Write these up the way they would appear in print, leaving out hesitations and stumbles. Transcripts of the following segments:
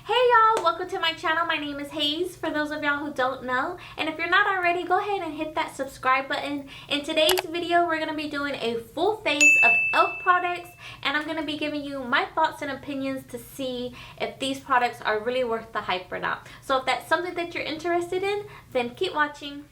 Hey y'all, welcome to my channel. My name is Hayes, for those of y'all who don't know. And if you're not already, go ahead and hit that subscribe button. In today's video, we're going to be doing a full face of e.l.f. products. And I'm going to be giving you my thoughts and opinions to see if these products are really worth the hype or not. So if that's something that you're interested in, then keep watching.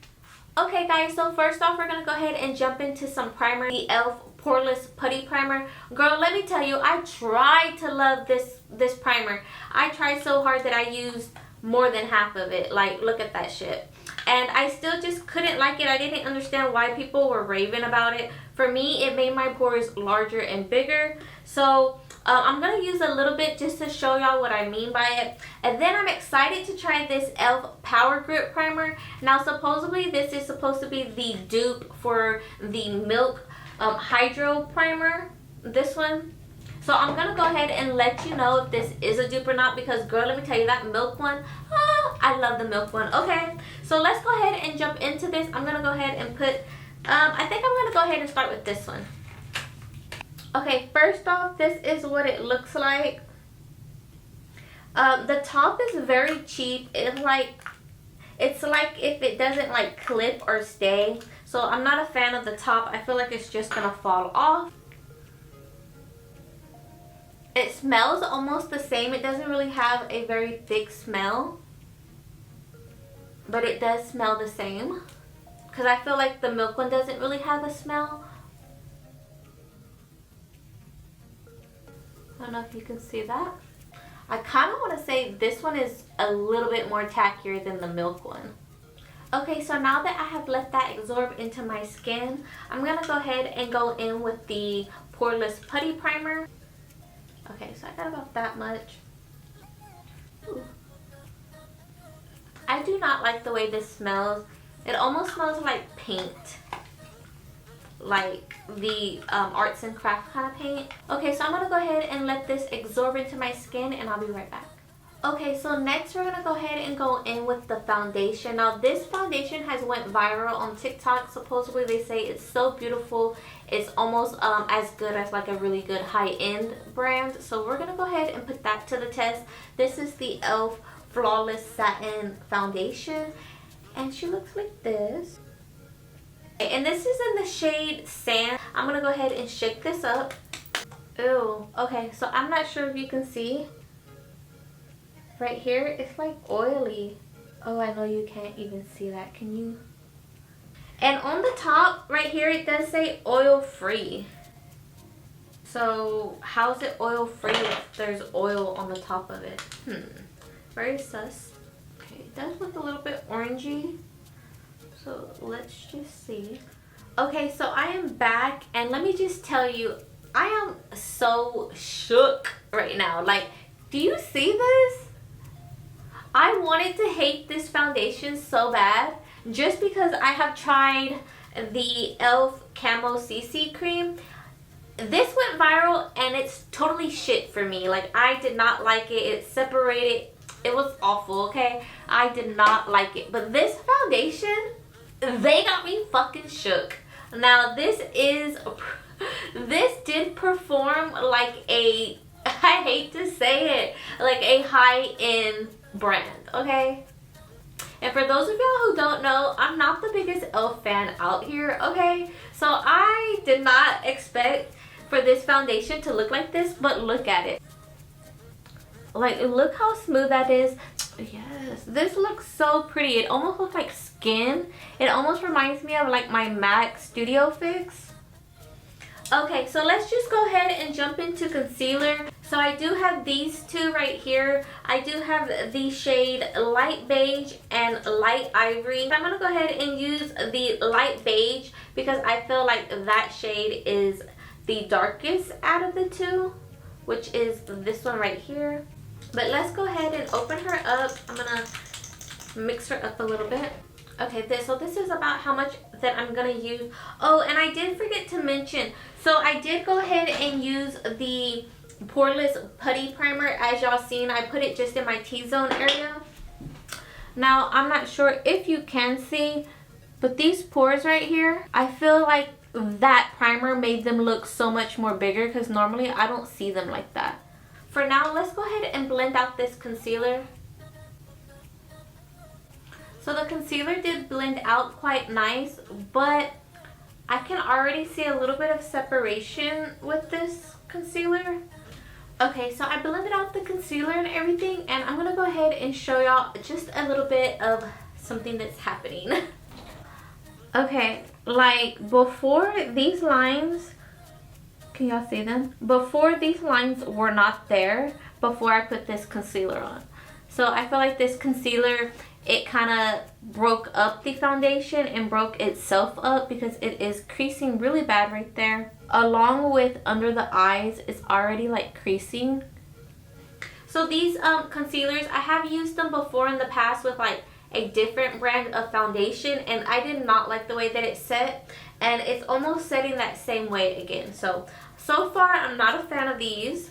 Okay guys, so first off, we're going to go ahead and jump into some primer. The e.l.f. Poreless Putty Primer. Girl, let me tell you, I tried to love this primer. I tried so hard that I used more than half of it. Like, look at that shit. And I still just couldn't like it. I didn't understand why people were raving about it. For me, it made my pores larger and bigger. So I'm going to use a little bit just to show y'all what I mean by it. And then I'm excited to try this e.l.f. Power Grip Primer. Now, supposedly, this is supposed to be the dupe for the Milk Hydro Primer. This one. So I'm going to go ahead and let you know if this is a dupe or not. Because, girl, let me tell you, that Milk one, I love the Milk one. Okay, so let's go ahead and jump into this. I'm going to go ahead and put, I think I'm going to go ahead and start with this one. Okay, first off, this is what it looks like. The top is very cheap. It's like if it doesn't like clip or stay. So I'm not a fan of the top. I feel like it's just going to fall off. It smells almost the same. It doesn't really have a very thick smell. But it does smell the same. Because I feel like the Milk one doesn't really have a smell. I don't know if you can see that. I kind of want to say this one is a little bit more tackier than the Milk one. Okay, so now that I have let that absorb into my skin, I'm going to go ahead and go in with the Poreless Putty Primer. Okay, so I got about that much. Ooh. I do not like the way this smells. It almost smells like paint. Like the arts and crafts kind of paint. Okay, so I'm going to go ahead and let this absorb into my skin and I'll be right back. Okay, so next we're going to go ahead and go in with the foundation. Now this foundation has went viral on TikTok. Supposedly they say it's so beautiful. It's almost as good as like a really good high-end brand. So we're going to go ahead and put that to the test. This is the e.l.f. Flawless Satin Foundation. And she looks like this. And this is in the shade Sand. I'm going to go ahead and shake this up. Ew. Okay, so I'm not sure if you can see. Right here, it's like oily. Oh, I know you can't even see that. Can you? And on the top, right here, it does say oil-free. So, how's it oil-free if there's oil on the top of it? Very sus. Okay, it does look a little bit orangey. So, let's just see. Okay, so I am back. And let me just tell you, I am so shook right now. Like, do you see this? I wanted to hate this foundation so bad just because I have tried the e.l.f. Camo CC cream. This went viral and it's totally shit for me. Like, I did not like it. It separated. It was awful, okay? I did not like it. But this foundation, they got me fucking shook. Now, this did perform like a, I hate to say it, like a high-end brand, okay? And for those of y'all who don't know, I'm not the biggest e.l.f. fan out here, okay? So I did not expect for this foundation to look like this, but look at it. Like, look how smooth that is. Yes, this looks so pretty. It almost looks like skin. It almost reminds me of like my MAC Studio Fix. Okay, so let's just go ahead and jump into concealer. So I do have these two right here. I do have the shade Light Beige and Light Ivory. So I'm going to go ahead and use the Light Beige because I feel like that shade is the darkest out of the two, which is this one right here. But let's go ahead and open her up. I'm going to mix her up a little bit. Okay, so this is about how much that I'm going to use. Oh, and I did forget to mention. So I did go ahead and use the Poreless Putty Primer. As y'all seen, I put it just in my T-zone area. Now, I'm not sure if you can see, but these pores right here, I feel like that primer made them look so much more bigger because normally I don't see them like that. For now, let's go ahead and blend out this concealer. So the concealer did blend out quite nice, but I can already see a little bit of separation with this concealer. Okay, so I blended out the concealer and everything, and I'm gonna go ahead and show y'all just a little bit of something that's happening. Okay, like before these lines, can y'all see them? Before these lines were not there before I put this concealer on. So I feel like this concealer, it kind of broke up the foundation and broke itself up because it is creasing really bad right there. Along with under the eyes, it's already like creasing. So these concealers, I have used them before in the past with like a different brand of foundation, and I did not like the way that it set, and it's almost setting that same way again. So far I'm not a fan of these,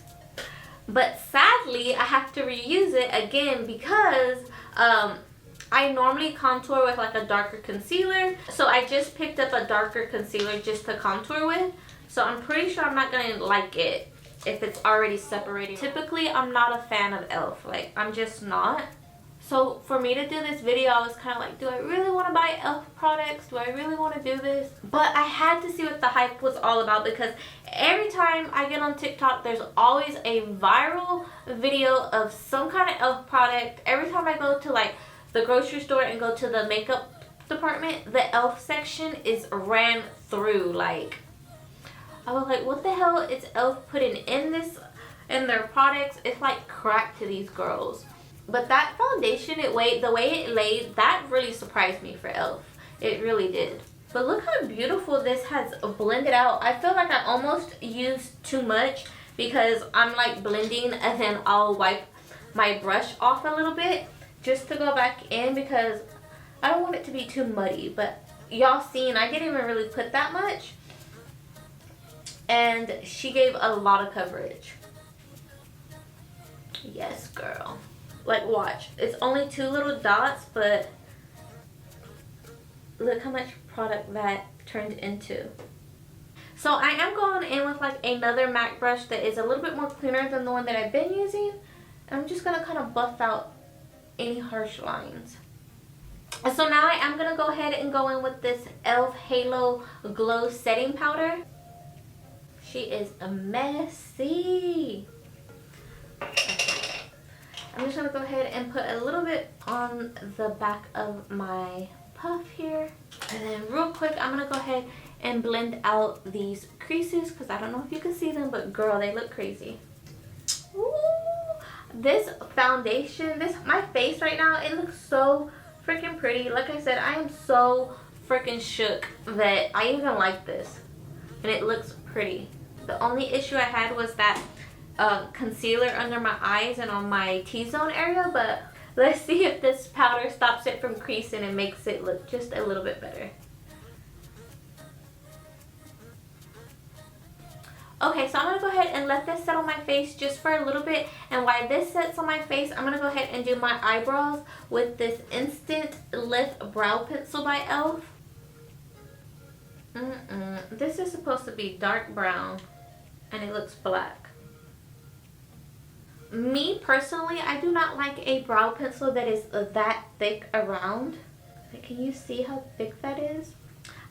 but sadly I have to reuse it again because I normally contour with like a darker concealer. So I just picked up a darker concealer just to contour with. So I'm pretty sure I'm not gonna like it if it's already separating. Typically I'm not a fan of e.l.f. Like, I'm just not. So for me to do this video, I was kind of like, do I really want to buy e.l.f. products? Do I really want to do this? But I had to see what the hype was all about, because every time I get on TikTok, there's always a viral video of some kind of e.l.f. product. Every time I go to like the grocery store and go to the makeup department, the e.l.f. section is ran through. Like, I was like, what the hell is e.l.f. putting in their products? It's like crack to these girls. But that foundation, the way it laid, that really surprised me for e.l.f. It really did. But look how beautiful this has blended out. I feel like I almost used too much because I'm like blending and then I'll wipe my brush off a little bit just to go back in because I don't want it to be too muddy. But y'all seen, I didn't even really put that much. And she gave a lot of coverage. Yes, girl. Like, watch. It's only 2 little dots, but look how much product that turned into. So I am going in with like another MAC brush that is a little bit more cleaner than the one that I've been using. I'm just going to kind of buff out any harsh lines. So now I am going to go ahead and go in with this e.l.f. Halo Glow Setting Powder. She is messy. I'm just going to go ahead and put a little bit on the back of my puff here. And then real quick, I'm going to go ahead and blend out these creases because I don't know if you can see them, but girl, they look crazy. Ooh, this foundation, my face right now, it looks so freaking pretty. Like I said, I am so freaking shook that I even like this. And it looks pretty. The only issue I had was that concealer under my eyes and on my T-zone area, but let's see if this powder stops it from creasing and makes it look just a little bit better. Okay, so I'm going to go ahead and let this set on my face just for a little bit, and while this sets on my face, I'm going to go ahead and do my eyebrows with this Instant Lift Brow Pencil by e.l.f. This is supposed to be dark brown and it looks black. Me personally, I do not like a brow pencil that is that thick around. Like, can you see how thick that is?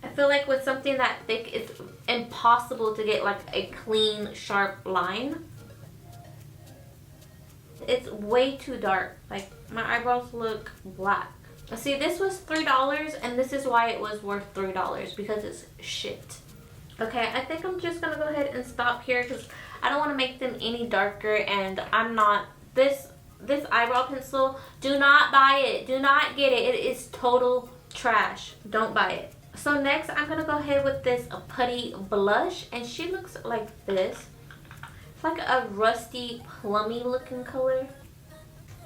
I feel like with something that thick, it's impossible to get like a clean, sharp line. It's way too dark. Like, my eyebrows look black. See, this was $3 and this is why it was worth $3, because it's shit. Okay, I think I'm just gonna go ahead and stop here because I don't want to make them any darker, and I'm not, this eyebrow pencil, do not buy it. Do not get it. It is total trash. Don't buy it. So next, I'm gonna go ahead with this putty blush, and she looks like this. It's like a rusty, plummy looking color.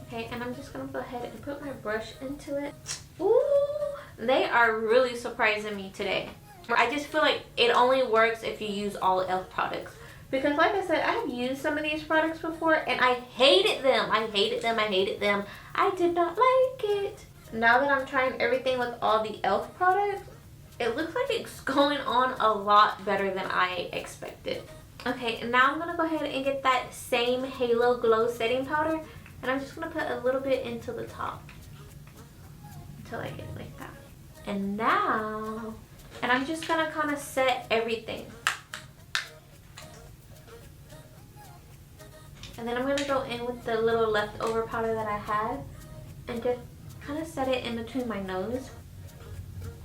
Okay, and I'm just gonna go ahead and put my brush into it. Ooh, they are really surprising me today. I just feel like it only works if you use all e.l.f. products. Because like I said, I have used some of these products before and I hated them. I hated them. I hated them. I did not like it. Now that I'm trying everything with all the e.l.f. products, it looks like it's going on a lot better than I expected. Okay, and now I'm going to go ahead and get that same Halo Glow setting powder. And I'm just going to put a little bit into the top. Until I get it like that. And now, and I'm just going to kind of set everything. And then I'm going to go in with the little leftover powder that I had. And just kind of set it in between my nose.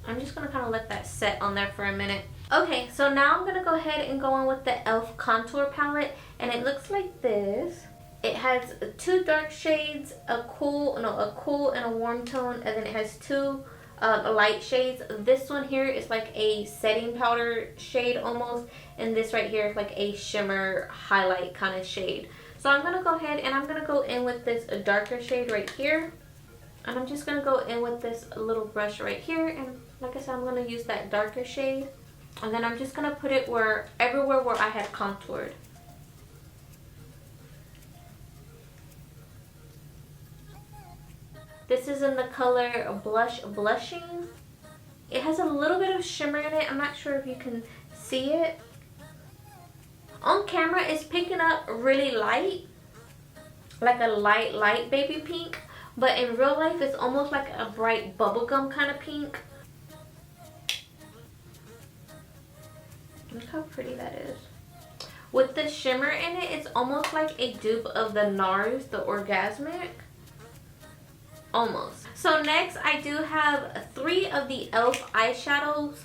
I'm just going to kind of let that set on there for a minute. Okay, so now I'm going to go ahead and go in with the e.l.f. contour palette. And it looks like this. It has 2 dark shades, a cool and a warm tone. And then it has 2 light shades. This one here is like a setting powder shade almost. And this right here is like a shimmer highlight kind of shade. So I'm going to go ahead and I'm going to go in with this darker shade right here. And I'm just going to go in with this little brush right here. And like I said, I'm going to use that darker shade. And then I'm just going to put it everywhere where I had contoured. This is in the color Blushing. It has a little bit of shimmer in it. I'm not sure if you can see it. On camera, it's picking up really light. Like a light baby pink. But in real life, it's almost like a bright bubblegum kind of pink. Look how pretty that is. With the shimmer in it, it's almost like a dupe of the NARS, the Orgasmic. Almost. So next, I do have 3 of the e.l.f. eyeshadows.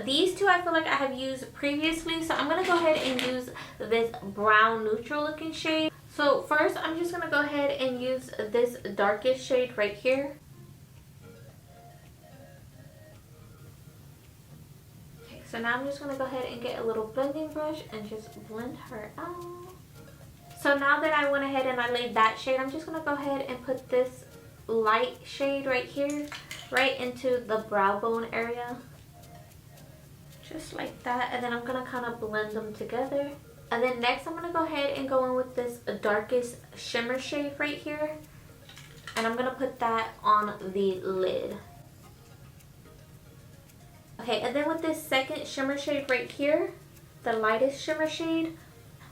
These 2 I feel like I have used previously. So I'm going to go ahead and use this brown neutral looking shade. So first, I'm just going to go ahead and use this darkest shade right here. So now I'm just going to go ahead and get a little blending brush and just blend her out. So now that I went ahead and I laid that shade, I'm just going to go ahead and put this light shade right here, right into the brow bone area. Just like that. And then I'm going to kind of blend them together. And then next I'm going to go ahead and go in with this darkest shimmer shade right here. And I'm going to put that on the lid. Okay, and then with this second shimmer shade right here, the lightest shimmer shade,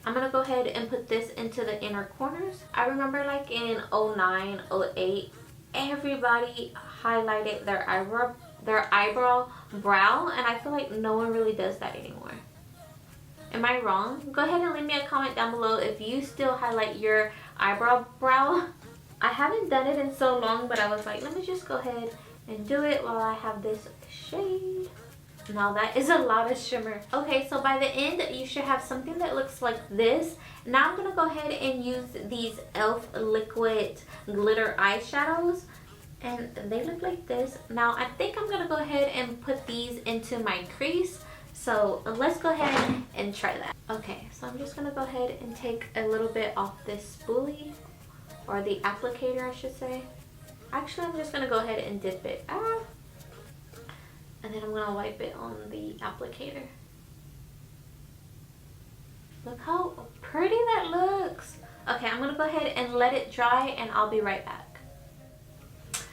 I'm going to go ahead and put this into the inner corners. I remember like in 09, 08, everybody highlighted their eyebrow brow, and I feel like no one really does that anymore. Am I wrong? Go ahead and leave me a comment down below if you still highlight your eyebrow brow. I haven't done it in so long, but I was like, let me just go ahead and do it while I have this shade. Now that is a lot of shimmer. Okay, so by the end, you should have something that looks like this. Now I'm going to go ahead and use these e.l.f. liquid glitter eyeshadows. And they look like this. Now I think I'm going to go ahead and put these into my crease. So let's go ahead and try that. Okay, so I'm just going to go ahead and take a little bit off this spoolie. Or the applicator, I should say. Actually, I'm just going to go ahead and dip it. And then I'm going to wipe it on the applicator. Look how pretty that looks. Okay, I'm going to go ahead and let it dry and I'll be right back.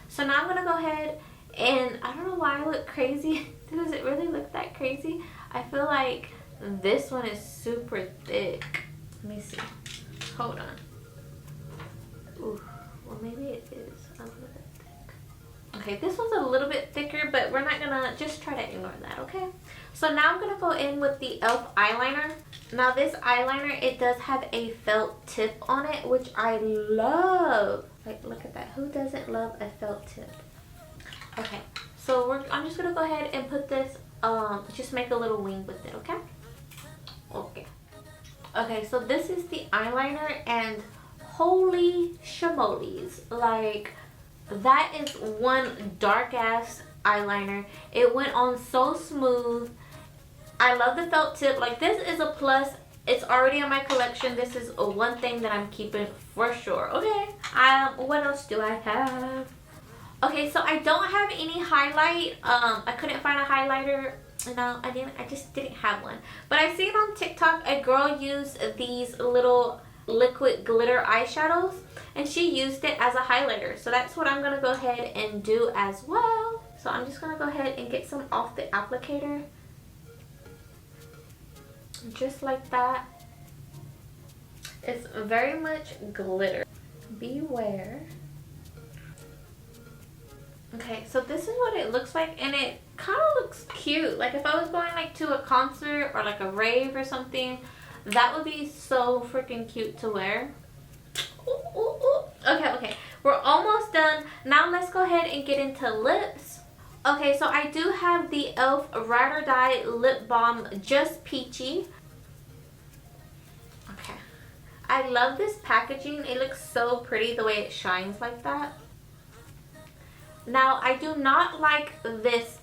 So now I'm going to go ahead and I don't know why I look crazy. Does it really look that crazy? I feel like this one is super thick. Let me see. Hold on. Ooh, well maybe it is a little bit thick. Okay, this one's a little bit thicker, but we're not gonna, just try to ignore that, okay? So now I'm gonna go in with the e.l.f. eyeliner. Now this eyeliner, it does have a felt tip on it, which I love. Like, look at that. Who doesn't love a felt tip? Okay, so I'm just gonna go ahead and put this, just make a little wing with it, okay? Okay. Okay, so this is the eyeliner, and holy shimolies, like that is one dark ass eyeliner. It went on so smooth. I love the felt tip. Like, this is a plus. It's already in my collection. This is one thing that I'm keeping for sure. Okay, what else do I have? Okay, so I don't have any highlight. I couldn't find a highlighter. No, I just didn't have one. But I seen on TikTok a girl use these little liquid glitter eyeshadows, and she used it as a highlighter. So that's what I'm going to go ahead and do as well. So I'm just going to go ahead and get some off the applicator. just like that. It's very much glitter. Beware. Okay, so this is what it looks like, and it kind of looks cute. Like if I was going like to a concert or like a rave or something, that would be so freaking cute to wear. Ooh, ooh, ooh. Okay, we're almost done. Now let's go ahead and get into lips. Okay, so I do have the e.l.f. Ride or Die Lip Balm Just Peachy. Okay, I love this packaging. It looks so pretty the way it shines like that. Now, I do not like this.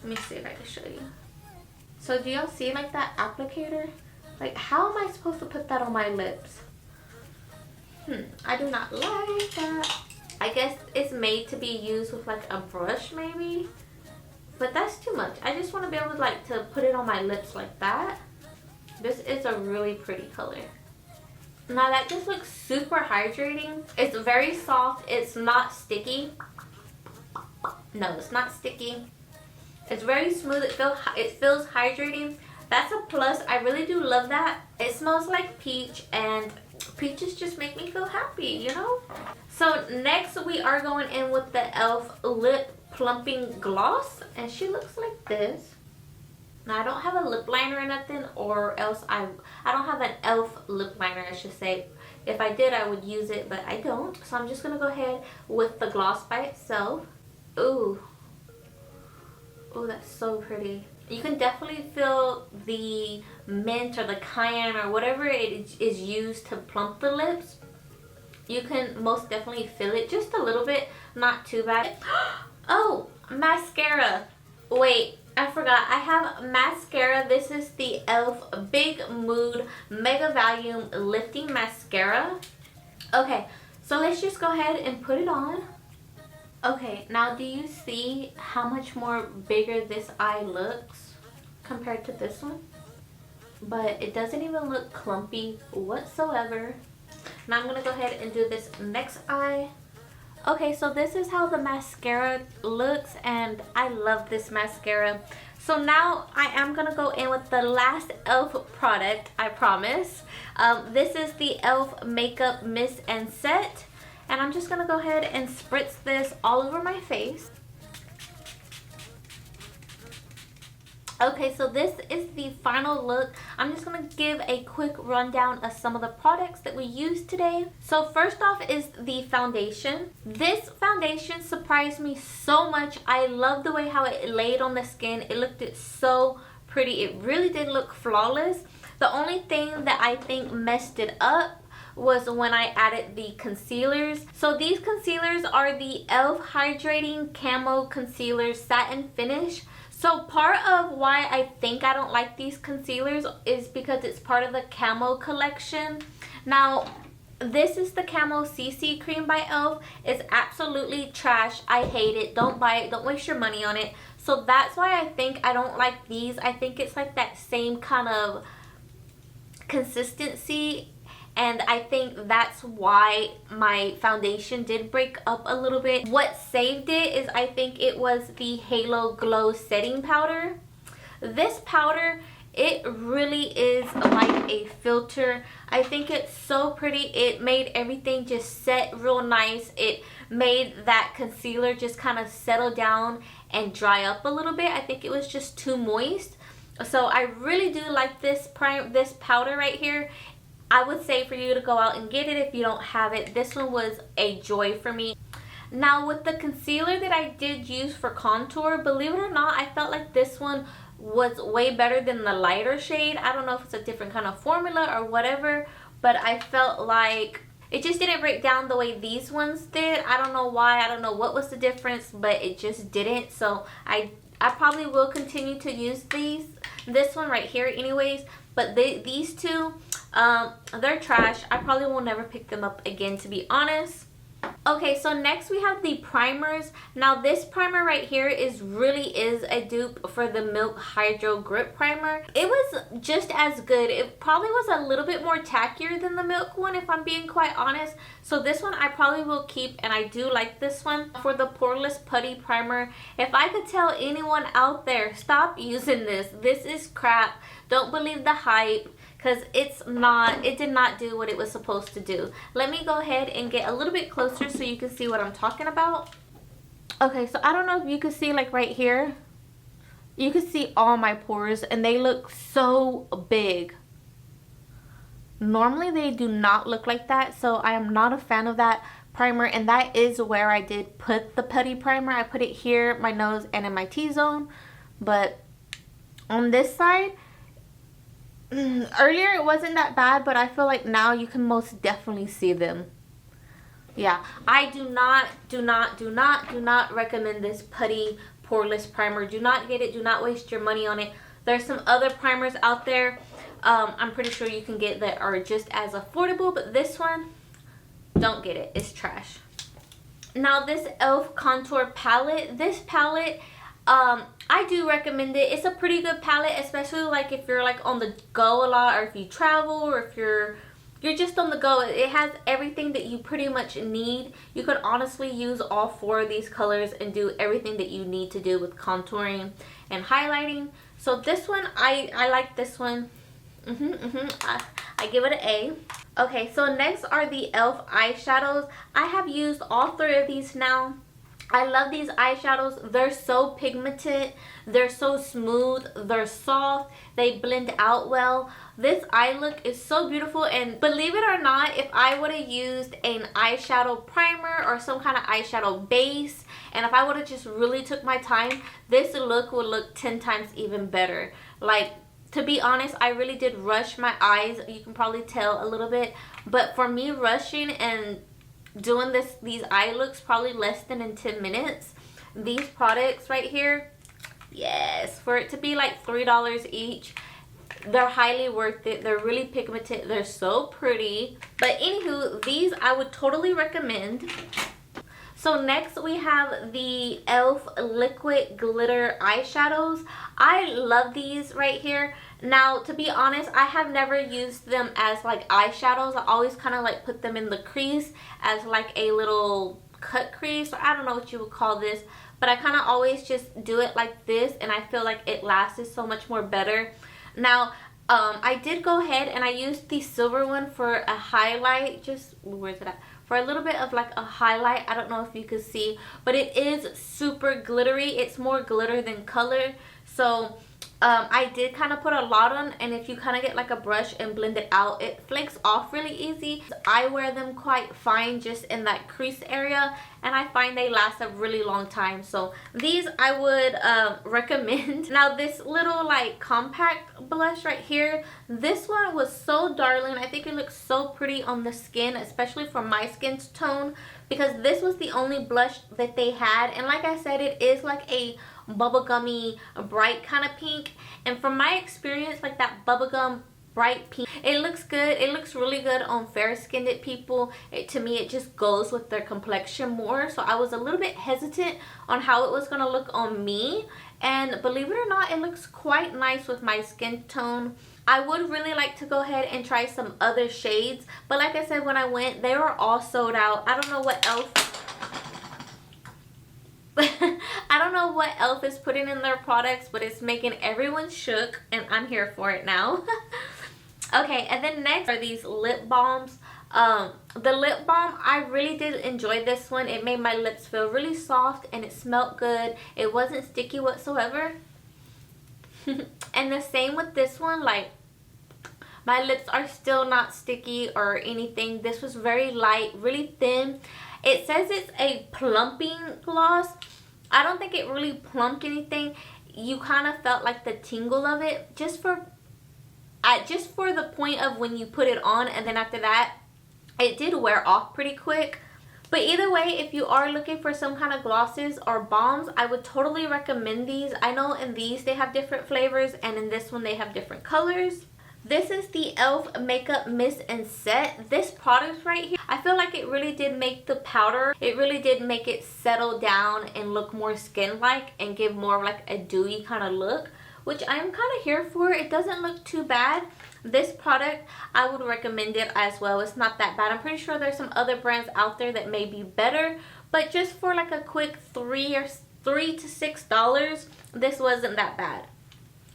Let me see if I can show you. So, do y'all see like that applicator? Like, how am I supposed to put that on my lips? I do not like that. I guess it's made to be used with like a brush maybe. But that's too much. I just want to be able to like to put it on my lips like that. This is a really pretty color. Now, that just looks super hydrating. It's very soft. It's not sticky. No, it's not sticky. It's very smooth. It feels hydrating. That's a plus. I really do love that. It smells like peach, and peaches just make me feel happy, you know? So next we are going in with the e.l.f. Lip Plumping Gloss, and she looks like this. Now, I don't have a lip liner or nothing, or else I don't have an e.l.f. lip liner, I should say. If I did, I would use it, but I don't. So I'm just going to go ahead with the gloss by itself. Ooh. Ooh, that's so pretty. You can definitely feel the mint or the cayenne or whatever it is used to plump the lips. You can most definitely feel it just a little bit, not too bad. Oh, mascara. Wait, I forgot. I have mascara. This is the e.l.f. Big Mood Mega Volume Lifting Mascara. Okay, so let's just go ahead and put it on. Okay, now do you see how much more bigger this eye looks compared to this one? But it doesn't even look clumpy whatsoever. Now I'm going to go ahead and do this next eye. Okay, so this is how the mascara looks, and I love this mascara. So now I am going to go in with the last e.l.f. product, I promise. This is the e.l.f. Makeup Mist and Set. And I'm just going to go ahead and spritz this all over my face. Okay, so this is the final look. I'm just going to give a quick rundown of some of the products that we used today. So first off is the foundation. This foundation surprised me so much. I love the way how it laid on the skin. It looked so pretty. It really did look flawless. The only thing that I think messed it up was when I added the concealers. So these concealers are the e.l.f. Hydrating Camo Concealer Satin Finish. So part of why I think I don't like these concealers is because it's part of the Camo collection. Now, this is the Camo CC Cream by e.l.f. It's absolutely trash. I hate it. Don't buy it. Don't waste your money on it. So that's why I think I don't like these. I think it's like that same kind of consistency, and I think that's why my foundation did break up a little bit. What saved it is I think it was the Halo Glow Setting Powder. This powder, it really is like a filter. I think it's so pretty. It made everything just set real nice. It made that concealer just kind of settle down and dry up a little bit. I think it was just too moist. So I really do like this powder right here. I would say for you to go out and get it if you don't have it. This one was a joy for me. Now with the concealer that I did use for contour, believe it or not, I felt like this one was way better than the lighter shade. I don't know if it's a different kind of formula or whatever, but I felt like it just didn't break down the way these ones did. I don't know why. I don't know what was the difference, but it just didn't. So I probably will continue to use this one right here anyways, but these two, they're trash. I probably will never pick them up again, to be honest. Okay, so next we have the primers. Now this primer right here really is a dupe for the Milk Hydro Grip Primer. It was just as good. It probably was a little bit more tackier than the Milk one, if I'm being quite honest. So this one I probably will keep, and I do like this one. For the Poreless Putty Primer, if I could tell anyone out there, stop using this. This is crap. Don't believe the hype, because it did not do what it was supposed to do. Let me go ahead and get a little bit closer so you can see what I'm talking about. Okay, so I don't know if you can see, like right here, you can see all my pores and they look so big. Normally they do not look like that, so I am not a fan of that primer, and that is where I did put the putty primer. I put it here, my nose, and in my T-zone. But on this side, earlier it wasn't that bad, but I feel like now you can most definitely see them. Yeah, I do not recommend this putty poreless primer. Do not get it. Do not waste your money on it. There's some other primers out there I'm pretty sure you can get that are just as affordable, but this one, don't get it. It's trash. Now this e.l.f. contour palette, this palette, I do recommend it. It's a pretty good palette, especially like if you're like on the go a lot, or if you travel, or if you're just on the go. It has everything that you pretty much need. You could honestly use all 4 of these colors and do everything that you need to do with contouring and highlighting. So this one, I like this one. I give it an A. Okay, so next are the e.l.f. eyeshadows. I have used all 3 of these now. I love these eyeshadows. They're so pigmented, they're so smooth, they're soft, they blend out well. This eye look is so beautiful, and believe it or not, if I would have used an eyeshadow primer or some kind of eyeshadow base, and if I would have just really took my time, this look would look 10 times even better. Like, to be honest, I really did rush my eyes. You can probably tell a little bit, but for me, rushing and doing these eye looks probably less than in 10 minutes. These products right here, yes, for it to be like $3 each, they're highly worth it. They're really pigmented, they're so pretty. But anywho, these I would totally recommend. So next we have the e.l.f. liquid glitter eyeshadows. I love these right here. Now, to be honest, I have never used them as like eyeshadows. I always kind of like put them in the crease as like a little cut crease. I don't know what you would call this, but I kind of always just do it like this, and I feel like it lasts so much more better. Now, I did go ahead and I used the silver one for a highlight. Just, where's it at? For a little bit of like a highlight. I don't know if you can see, but it is super glittery. It's more glitter than color. So I did kind of put a lot on, and if you kind of get like a brush and blend it out, it flakes off really easy. I wear them quite fine just in that crease area, and I find they last a really long time. So these I would recommend. Now this little like compact blush right here, this one was so darling. I think it looks so pretty on the skin, especially for my skin tone, because this was the only blush that they had. And like I said, it is like a bubblegummy bright kind of pink, and from my experience, like that bubblegum bright pink, it looks good. It looks really good on fair skinned people. To me, it just goes with their complexion more. So I was a little bit hesitant on how it was going to look on me, and believe it or not, it looks quite nice with my skin tone. I would really like to go ahead and try some other shades, but like I said, when I went, they were all sold out. I don't know what e.l.f. I don't know what e.l.f. is putting in their products, but it's making everyone shook, and I'm here for it now. Okay, and then next are these lip balms. The lip balm, I really did enjoy this one. It made my lips feel really soft, and it smelled good. It wasn't sticky whatsoever. And the same with this one, like, my lips are still not sticky or anything. This was very light, really thin. It says it's a plumping gloss. I don't think it really plumped anything. You kind of felt like the tingle of it just for the point of when you put it on, and then after that it did wear off pretty quick. But either way, if you are looking for some kind of glosses or balms, I would totally recommend these. I know in these they have different flavors, and in this one they have different colors. This is the e.l.f. Makeup Mist and Set. This product right here, I feel like it really did make the powder, it really did make it settle down and look more skin-like and give more of like a dewy kind of look, which I'm kind of here for. It doesn't look too bad. This product, I would recommend it as well. It's not that bad. I'm pretty sure there's some other brands out there that may be better, but just for like a quick $3 to $6, this wasn't that bad.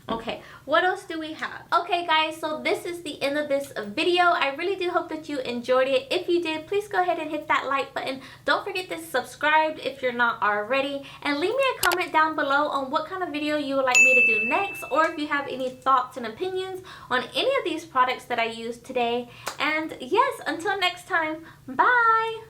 Okay, what else do we have? Okay guys, so this is the end of this video. I really do hope that you enjoyed it. If you did, please go ahead and hit that like button. Don't forget to subscribe if you're not already, and leave me a comment down below on what kind of video you would like me to do next, or if you have any thoughts and opinions on any of these products that I used today. And yes, until next time, bye.